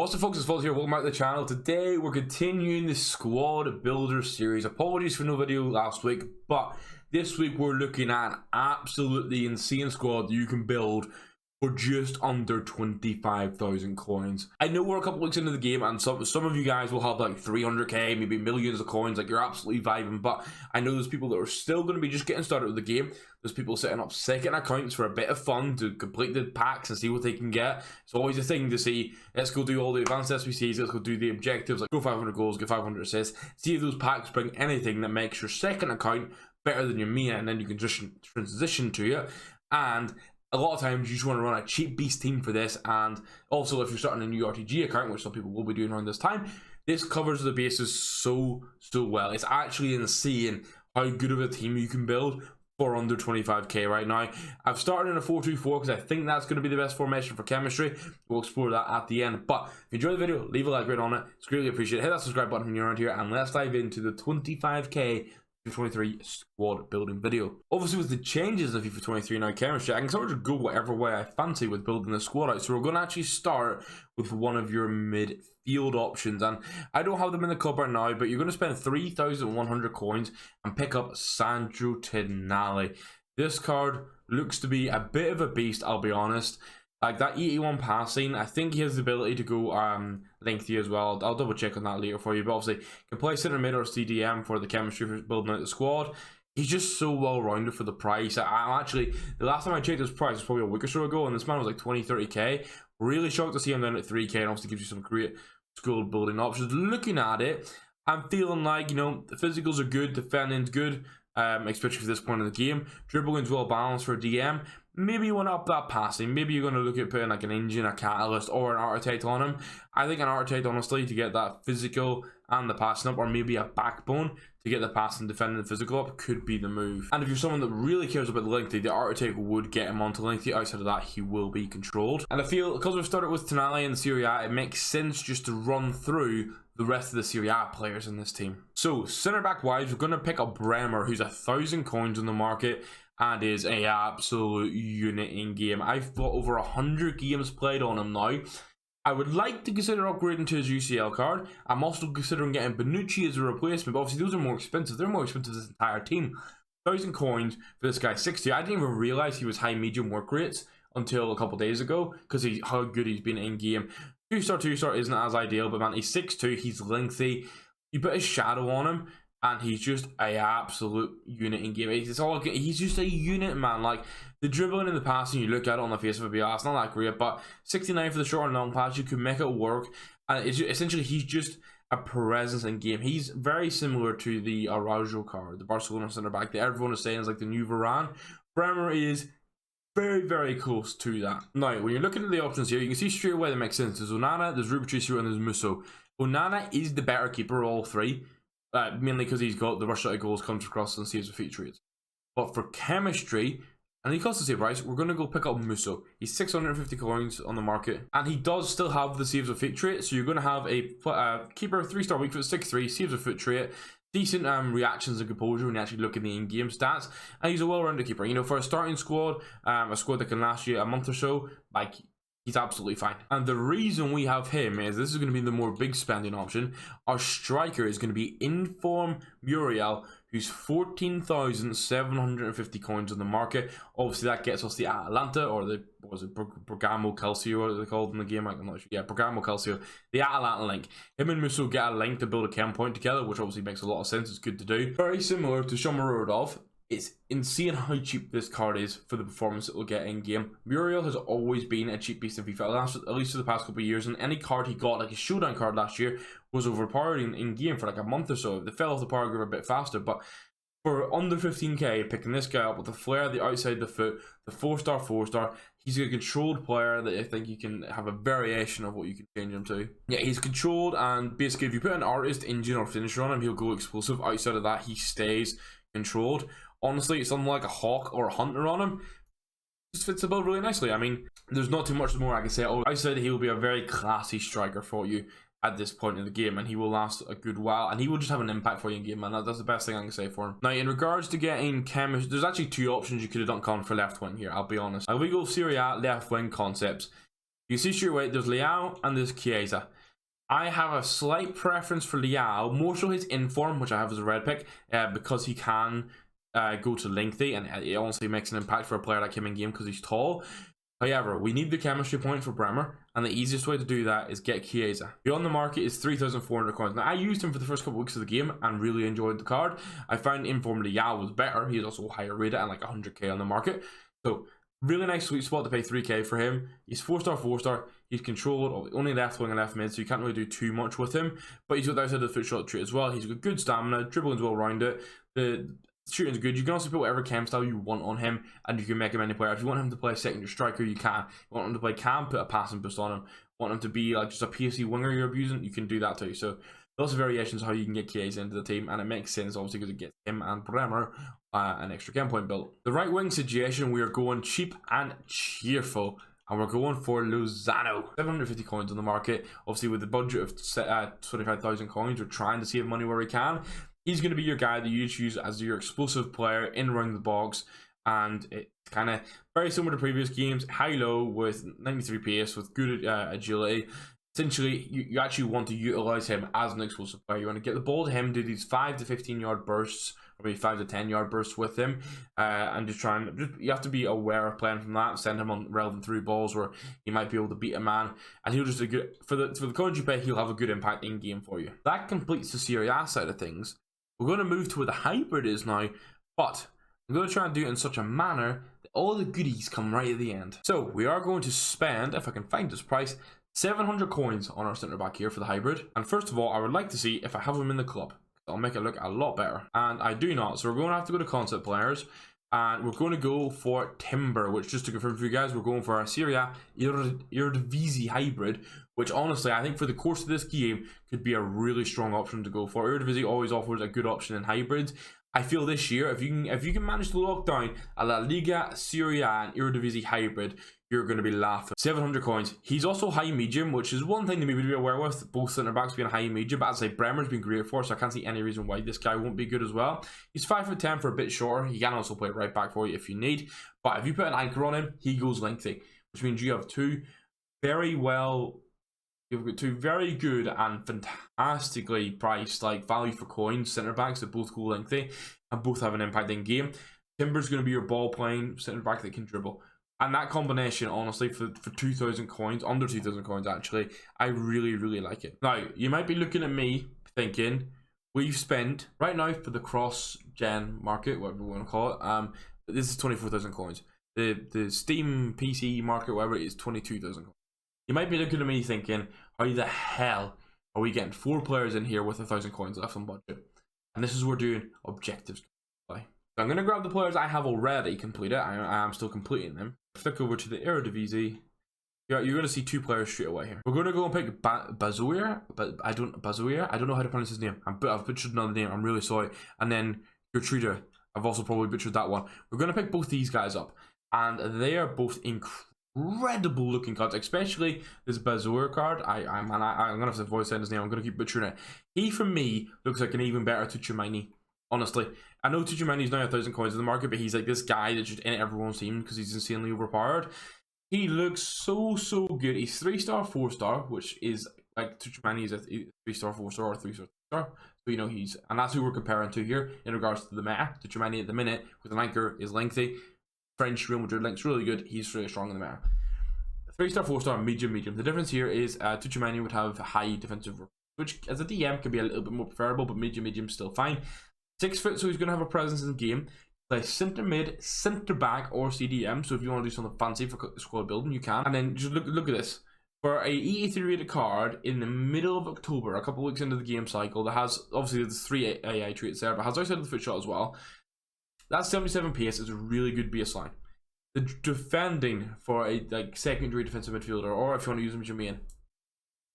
What's the folks, it's FUT here, welcome back to the channel. Today we're continuing the squad builder series. Apologies for no video last week, but this week we're looking at an absolutely insane squad that you can build for just under 25,000 coins. I know we're a couple weeks into the game and some of you guys will have like 300k, maybe millions of coins, like you're absolutely vibing, but I know there's people that are still going to be just getting started with the game. There's people setting up second accounts for a bit of fun to complete the packs and see what they can get. It's always a thing to see, let's go do all the advanced SBCs, let's go do the objectives, like go 500 goals, get 500 assists, see if those packs bring anything that makes your second account better than your main, and then you can just transition to it. And a lot of times you just want to run a cheap beast team for this, and also if you're starting a new RTG account, which some people will be doing around this time, this covers the bases so well. It's actually insane how good of a team you can build for under 25k right now. I've started in a 4-2-4 because I think that's going to be the best formation for chemistry. We'll explore that at the end, but if you enjoyed the video, leave a like right on it. It's greatly appreciated. Hit that subscribe button when you're around here, and let's dive into the 25k FIFA 23 squad building video. Obviously with the changes of FIFA 23 now chemistry, I can sort of just go whatever way I fancy with building the squad out. So we're going to actually start with one of your midfield options, and I don't have them in the club right now, but you're going to spend 3,100 coins and pick up Sandro Tonali. This card looks to be a bit of a beast, I'll be honest. Like that 81 passing, I think he has the ability to go lengthy as well. I'll double check on that later for you, but obviously can play center mid or CDM for the chemistry for building out the squad. He's just so well rounded for the price. I'm actually, the last time I checked his price was probably a week or so ago, and this man was like 20-30k. Really shocked to see him down at 3k, and obviously gives you some great squad building options. Looking at it, I'm feeling like, you know, the physicals are good, defending's good, especially for this point of the game. Dribbling's well balanced for a DM. Maybe you want to up that passing. Maybe you're going to look at putting like an engine, a catalyst, or an architect on him. I think an architect, honestly, to get that physical and the passing up, or maybe a backbone to get the passing, defending, and physical up, could be the move. And if you're someone that really cares about the lengthy, the architect would get him onto lengthy. Outside of that, he will be controlled. And I feel, because we've started with Tonali and Serie A, it makes sense just to run through the rest of the Serie A players in this team. So, centre back wise, we're going to pick up Bremer, who's 1,000 coins on the market and is a absolute unit in game. I've got over 100 games played on him now. I would like to consider upgrading to his UCL card. I'm also considering getting Bonucci as a replacement, but obviously those are more expensive. They're more expensive than this entire team. 1,000 coins for this guy, 60. I didn't even realize he was high medium work rates until a couple days ago, because how good he's been in game. 2-star isn't as ideal, but man, he's 6'2", he's lengthy. You put his shadow on him, and he's just an absolute unit in game. He's just a unit, man. Like, the dribbling and the passing, you look at it on the face of it, it's not that great, but 69 for the short and long pass, you can make it work. And it's just, essentially, he's just a presence in game. He's very similar to the Araujo card, the Barcelona centre back that everyone is saying is like the new Varane. Bremer is very close to that. Now, when you're looking at the options here, you can see straight away that makes sense. There's Onana, there's Ruben Patricio, and there's Musso. Onana is the better keeper of all three. Mainly because he's got the rush out of goals, comes across, and saves with feet trades. But for chemistry, and he costs the same price, we're going to go pick up Musso. He's 650 coins on the market, and he does still have the saves with feet trait. So you're going to have a keeper, 3-star weak foot, 6'3", saves with foot trait, decent reactions and composure when you actually look at the in-game stats, and he's a well-rounded keeper. You know, for a starting squad, a squad that can last you a month or so, like, he's absolutely fine. And the reason we have him is this is going to be the more big spending option. Our striker is going to be Inform Muriel, who's 14,750 coins on the market. Obviously, that gets us the Atalanta, or the, what was it, Bergamo Calcio, what are they called in the game? I'm not sure. Yeah, Bergamo Calcio, the Atalanta link. Him and Musso get a link to build a chem point together, which obviously makes a lot of sense. It's good to do. Very similar to Shomurodov. It's insane how cheap this card is for the performance it will get in game. Muriel has always been a cheap beast in FIFA, at least for the past couple of years, and any card he got, like his showdown card last year, was overpowered in game for like a month or so. They fell off the power group a bit faster, but for under 15k, picking this guy up with the flare, the outside the foot, the 4-star, he's a controlled player that I think you can have a variation of what you can change him to. Yeah, he's controlled, and basically if you put an artist, engine, or finisher on him, he'll go explosive. Outside of that, he stays controlled. Honestly, something like a Hawk or a Hunter on him just fits the build really nicely. I mean, there's not too much more I can say. I said he will be a very classy striker for you at this point in the game, and he will last a good while, and he will just have an impact for you in game, man. That's the best thing I can say for him. Now, in regards to getting chemistry, there's actually two options you could have done for left wing here, I'll be honest. We go Serie A left wing concepts. You see straight away, there's Leao and there's Chiesa. I have a slight preference for Leao, more so his inform, which I have as a red pick, because he can go to lengthy, and it honestly makes an impact for a player like him in game because he's tall. However, we need the chemistry point for Bremer, and the easiest way to do that is get Chiesa. Beyond the market is 3,400 coins. Now, I used him for the first couple of weeks of the game and really enjoyed the card. I found Inform Leao was better. He's also higher rated and like 100k on the market. So, really nice sweet spot to pay 3k for him. He's 4-star, 4-star. He's controlled, only left wing and left mid, so you can't really do too much with him. But he's got the outside of the foot shot trait as well. He's got good stamina, dribbling's well rounded. The shooting's good. You can also put whatever chem style you want on him, and you can make him any player. If you want him to play secondary striker, you can. If you want him to play cam, put a passing boost on him. Want him to be like just a PSC winger you're abusing, you can do that too. So lots of variations how you can get Chiesa into the team, and it makes sense obviously because it gets him and Bremer an extra chem point built. The right wing situation, we are going cheap and cheerful, and we're going for Lozano. 750 coins on the market. Obviously with the budget of 25,000 coins, we're trying to save money where we can. He's going to be your guy that you choose as your explosive player in around the box, and it's kind of very similar to previous games. High-low with 93 pace, with good agility. Essentially, you actually want to utilize him as an explosive player. You want to get the ball to him, do these 5 to 15 yard bursts, or maybe 5 to 10 yard bursts with him, and just try and you have to be aware of playing from that. Send him on relevant through balls where he might be able to beat a man, and he'll just for the coins you pay, he'll have a good impact in game for you. That completes the Serie A side of things. We're going to move to where the hybrid is now, but I'm going to try and do it in such a manner that all the goodies come right at the end. So we are going to spend, if I can find this price, 700 coins on our centre back here for the hybrid. And first of all, I would like to see if I have him in the club. I'll make it look a lot better. And I do not. So we're going to have to go to concept players. And we're going to go for Timber, which, just to confirm for you guys, we're going for our Serie A Eredivisie hybrid, which honestly, I think for the course of this game, could be a really strong option to go for. Eredivisie always offers a good option in hybrids. I feel this year, if you can manage to lock down a La Liga, Serie A, and Eredivisie hybrid, you're going to be laughing. 700 coins. He's also high medium, which is one thing to maybe be aware with, both centre backs being high medium, but I'd say Bremer's been great for us, so I can't see any reason why this guy won't be good as well. He's 5'10" for a bit shorter. He can also play right back for you if you need, but if you put an anchor on him, he goes lengthy, which means you have two very good and fantastically priced, like value for coins centre backs that both go lengthy and both have an impact in game. Timber's going to be your ball playing centre back that can dribble. And that combination, honestly, for 2,000 coins, under 2,000 coins actually, I really, really like it. Now, you might be looking at me thinking, we've spent, right now for the cross-gen market, whatever we want to call it, this is 24,000 coins. The Steam PC market, whatever it is, 22,000 coins. You might be looking at me thinking, how the hell are we getting 4 players in here with 1,000 coins left on budget? And this is where we're doing objectives. So I'm going to grab the players I have already completed. I am still completing them. Flick over to the Eredivisie. You're going to see 2 players straight away here. We're going to go and pick Bazoer, but I don't know how to pronounce his name. I've butchered another name. I'm really sorry. And then Gertrude. I've also probably butchered that one. We're going to pick both these guys up, and they are both incredible looking cards, especially this Bazoer card. I'm gonna have to voice out his name. I'm gonna keep butchering it. He, for me, looks like an even better Tuchemani. Honestly, I know Tuchemani's now 1,000 coins in the market, but he's like this guy that's just in everyone's team because he's insanely overpowered. He looks so good. He's 3-star, 4-star, which is like Tuchemani is a 3-star, 4-star, or 3-star, 3-star. So you know and that's who we're comparing to here in regards to the meta. Tuchemani at the minute with an anchor is lengthy. French Real Madrid link's really good. He's really strong in the meta. 3-star, 4-star, medium. The difference here is Tuchemani would have high defensive work, which as a DM can be a little bit more preferable, but medium still fine. 6 foot, so he's going to have a presence in the game. Play centre mid, centre back, or CDM. So if you want to do something fancy for squad building, you can. And then just look at this. For a EA3 rated card in the middle of October, a couple of weeks into the game cycle, that has obviously the 3 AI traits there, but has outside of the foot shot as well. That 77 pace is a really good baseline. The defending for a secondary defensive midfielder, or if you want to use him as your main,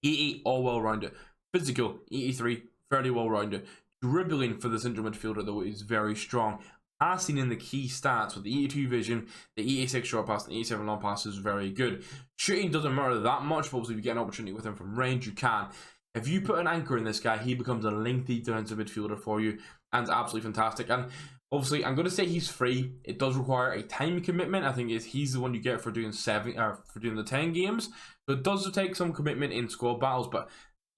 88 all well rounded. Physical 83 fairly well rounded. Dribbling for the central midfielder though is very strong. Passing in the key stats with the 82 vision, the 86 short pass, and the 87 long pass is very good. Shooting doesn't matter that much, but obviously if you get an opportunity with him from range, you can. If you put an anchor in this guy, he becomes a lengthy defensive midfielder for you, and it's absolutely fantastic. And Obviously, I'm going to say he's free. It does require a time commitment. I think he's the one you get for doing the 10 games. So it does take some commitment in squad battles, but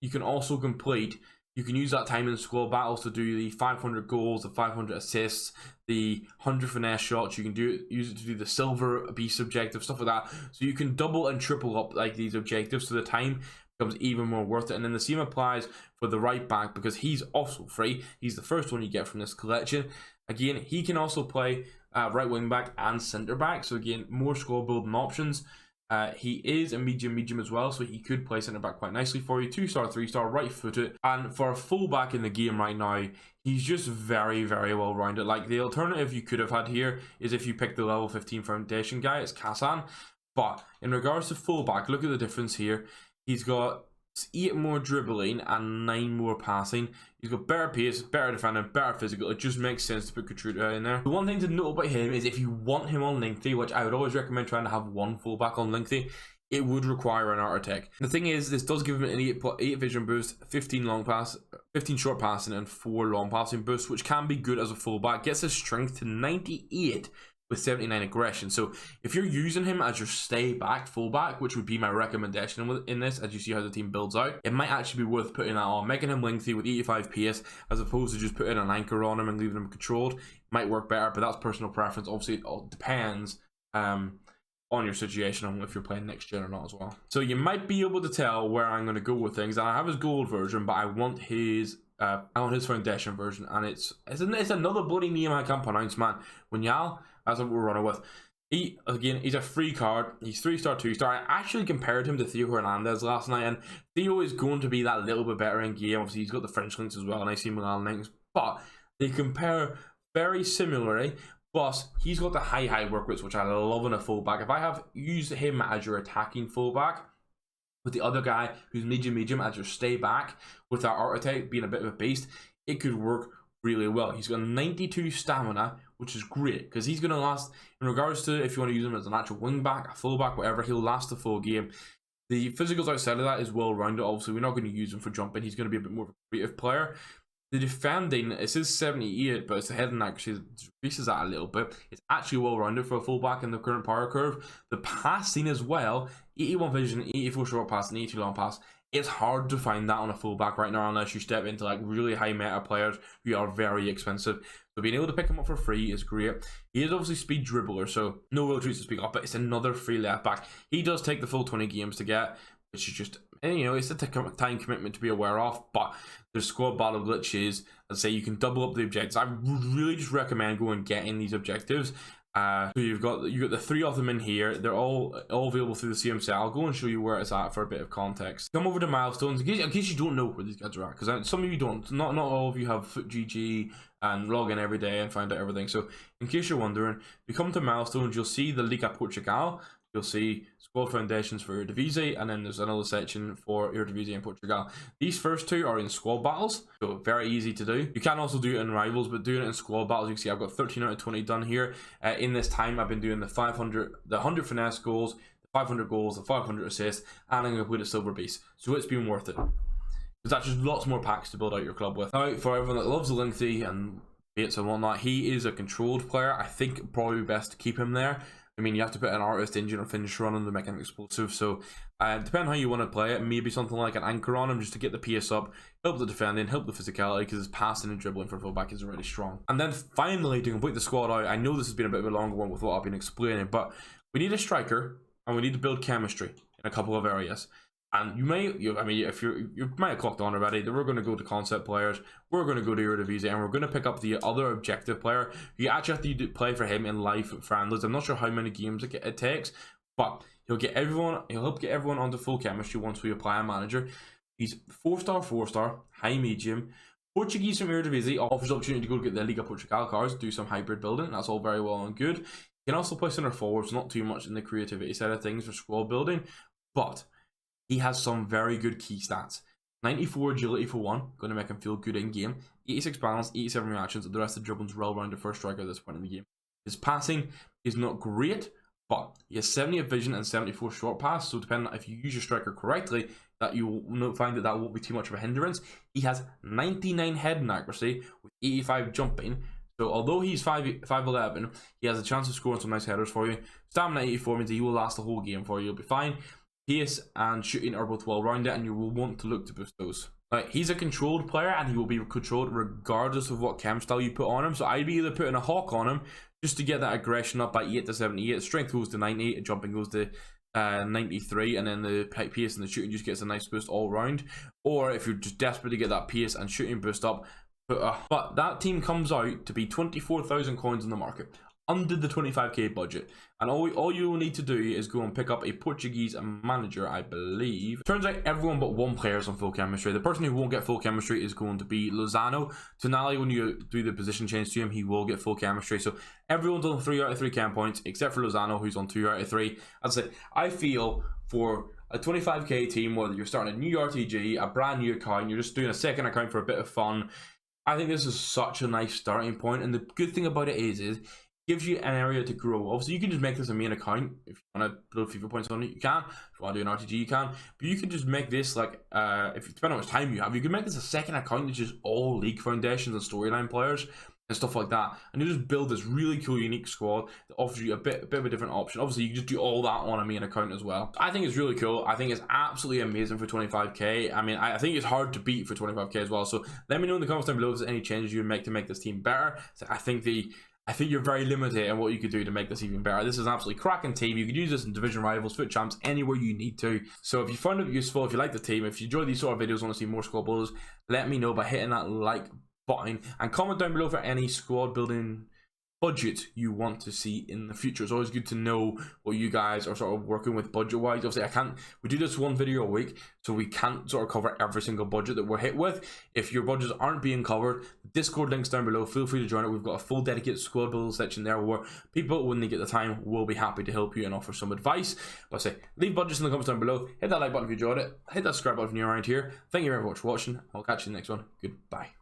you can also complete. You can use that time in squad battles to do the 500 goals, the 500 assists, the 100 finesse shots. You can use it to do the silver beast objective, stuff like that. So you can double and triple up like these objectives, so the time becomes even more worth it. And then the same applies for the right back, because he's also free. He's the first one you get from this collection. Again, he can also play right wing back and centre back. So again, more squad building options. He is a medium as well, so he could play centre back quite nicely for you. 2-star, 3-star, right footed, and for a full back in the game right now, he's just very well rounded. Like, the alternative you could have had here is if you pick the level 15 foundation guy, it's Kazan. But in regards to full back, look at the difference here. He's got 8 more dribbling and 9 more passing. He's got better pace, better defending, better physical. It just makes sense to put Kutruda in there. The one thing to note about him is if you want him on lengthy, which I would always recommend trying to have one fullback on lengthy, it would require an art attack. The thing is, this does give him an 8 vision boost, 15 short passing, and 4 long passing boosts, which can be good as a fullback. Gets his strength to 98 with 79 aggression. So if you're using him as your stay back fullback, which would be my recommendation in this, as you see how the team builds out, it might actually be worth putting that on, making him lengthy with 85 pace, as opposed to just putting an anchor on him and leaving him controlled. Might work better, but that's personal preference. Obviously, it all depends on your situation and if you're playing next gen or not as well. So you might be able to tell where I'm going to go with things. And I have his gold version, but I want his foundation version, and it's another bloody name I can't pronounce, man. Winyal, that's what we're running with. He's a free card. He's 3-star, 2-star. I actually compared him to Theo Hernandez last night, and Theo is going to be that little bit better in game. Obviously, he's got the French links as well, and I see Milan links, but they compare very similarly. But he's got the high work rates, which I love in a fullback. If I have used him as your attacking fullback, with the other guy who's medium as your stay back, with that art attack being a bit of a beast, it could work really well. He's got 92 stamina, which is great, because he's going to last, in regards to if you want to use him as an actual wing back, a full back, whatever, he'll last the full game. The physicals outside of that is well rounded. Obviously, we're not going to use him for jumping. He's going to be a bit more of a creative player. The defending, it says 78, but it's the heading accuracy decreases that a little bit. It's actually well rounded for a fullback in the current power curve. The passing as well, 81 vision, 84 short pass, and 82 long pass. It's hard to find that on a fullback right now unless you step into like really high meta players who are very expensive. So being able to pick him up for free is great. He is obviously speed dribbler, so no real treats to speak of, but it's another free left back. He does take the full 20 games to get, which is just, it's a time commitment to be aware of, but there's squad battle glitches. I'd say you can double up the objectives. I would really just recommend going and getting these objectives. So you've got the 3 of them in here. They're all available through the CMC. I'll go and show you where it's at for a bit of context. Come over to milestones in case you don't know where these guys are at, because some of you don't. Not all of you have FUT GG and log in every day and find out everything. So in case you're wondering, if you come to milestones, you'll see the Liga Portugal. You'll see squad foundations for Eredivisie, and then there's another section for Eredivisie and Portugal. These first 2 are in squad battles, so very easy to do. You can also do it in rivals, but doing it in squad battles, you can see I've got 13 out of 20 done here. In this time, I've been doing the 100 finesse goals, the 500 goals, the 500 assists, and I'm going to complete a silver base. So it's been worth it. Because that's just lots more packs to build out your club with. Now, for everyone that loves the lengthy and baits and whatnot, he is a controlled player. I think probably best to keep him there. I mean, you have to put an artist, engine, or finisher on him to make him explosive. So, depending how you want to play it, maybe something like an anchor on him just to get the pace up, help the defending, help the physicality, because his passing and dribbling for fullback is already strong. And then finally, to complete the squad out, I know this has been a bit of a longer one with what I've been explaining, but we need a striker and we need to build chemistry in a couple of areas. And you might have clocked on already that we're going to go to concept players, we're going to go to Eredivisie, and we're going to pick up the other objective player. You actually have to play for him in live friendlies. I'm not sure how many games it takes, but he'll help get everyone onto full chemistry once we apply a manager. He's 4-star, high medium. Portuguese from Eredivisie, offers the opportunity to go get the Liga Portugal cards, do some hybrid building. That's all very well and good. He can also play center forwards, not too much in the creativity side of things for squad building, but he has some very good key stats. 94 agility for 1, going to make him feel good in game. 86 balance, 87 reactions, and the rest of the dribbling's well-rounded first striker at this point in the game. His passing is not great, but he has 78 vision and 74 short pass, so depending on if you use your striker correctly, that you will find that won't be too much of a hindrance. He has 99 heading accuracy with 85 jumping, So although he's 5'11", he has a chance of scoring some nice headers for you. Stamina 84 means that he will last the whole game for you. You'll be fine. Pace and shooting are both well rounded, and you will want to look to boost those. He's a controlled player, and he will be controlled regardless of what chem style you put on him. So I'd be either putting a hawk on him just to get that aggression up by 8 to 78. Strength goes to 90, jumping goes to 93, and then the pace and the shooting just gets a nice boost all round. Or if you're just desperate to get that pace and shooting boost up, but that team comes out to be 24,000 coins in the market, under the 25k budget, and all you will need to do is go and pick up a Portuguese manager, I believe. Turns out everyone but one player is on full chemistry. The person who won't get full chemistry is going to be Lozano. Tonali, when you do the position change to him, he will get full chemistry. So everyone's on 3 out of 3 chem points except for Lozano, who's on 2 out of 3. As I said, I feel for a 25k team, whether you're starting a new RTG, a brand new account, you're just doing a second account for a bit of fun, I think this is such a nice starting point. And the good thing about it is it gives you an area to grow. Obviously, you can just make this a main account. If you want to build FIFA points on it, you can. If you want to do an RTG, you can. But you can just make this, like, if you depend on how much time you have, you can make this a second account that's just all League Foundations and storyline players and stuff like that. And you just build this really cool, unique squad that offers you a bit of a different option. Obviously, you can just do all that on a main account as well. I think it's really cool. I think it's absolutely amazing for 25k. I mean, I think it's hard to beat for 25k as well. So let me know in the comments down below if there's any changes you would make to make this team better. So I think you're very limited in what you could do to make this even better. This is an absolutely cracking team. You can use this in division rivals, FUT Champs, anywhere you need to. So if you found it useful, if you like the team, if you enjoy these sort of videos, want to see more squad builders, let me know by hitting that like button and comment down below for any squad building budget you want to see in the future. It's always good to know what you guys are sort of working with budget wise. Obviously, we do this one video a week, so we can't sort of cover every single budget that we're hit with. If your budgets aren't being covered, the Discord link's down below. Feel free to join it. We've got a full dedicated squad build section there where people, when they get the time, will be happy to help you and offer some advice. But I say, leave budgets in the comments down below. Hit that like button if you enjoyed it. Hit that subscribe button if you're around here. Thank you very much for watching. I'll catch you in the next one. Goodbye.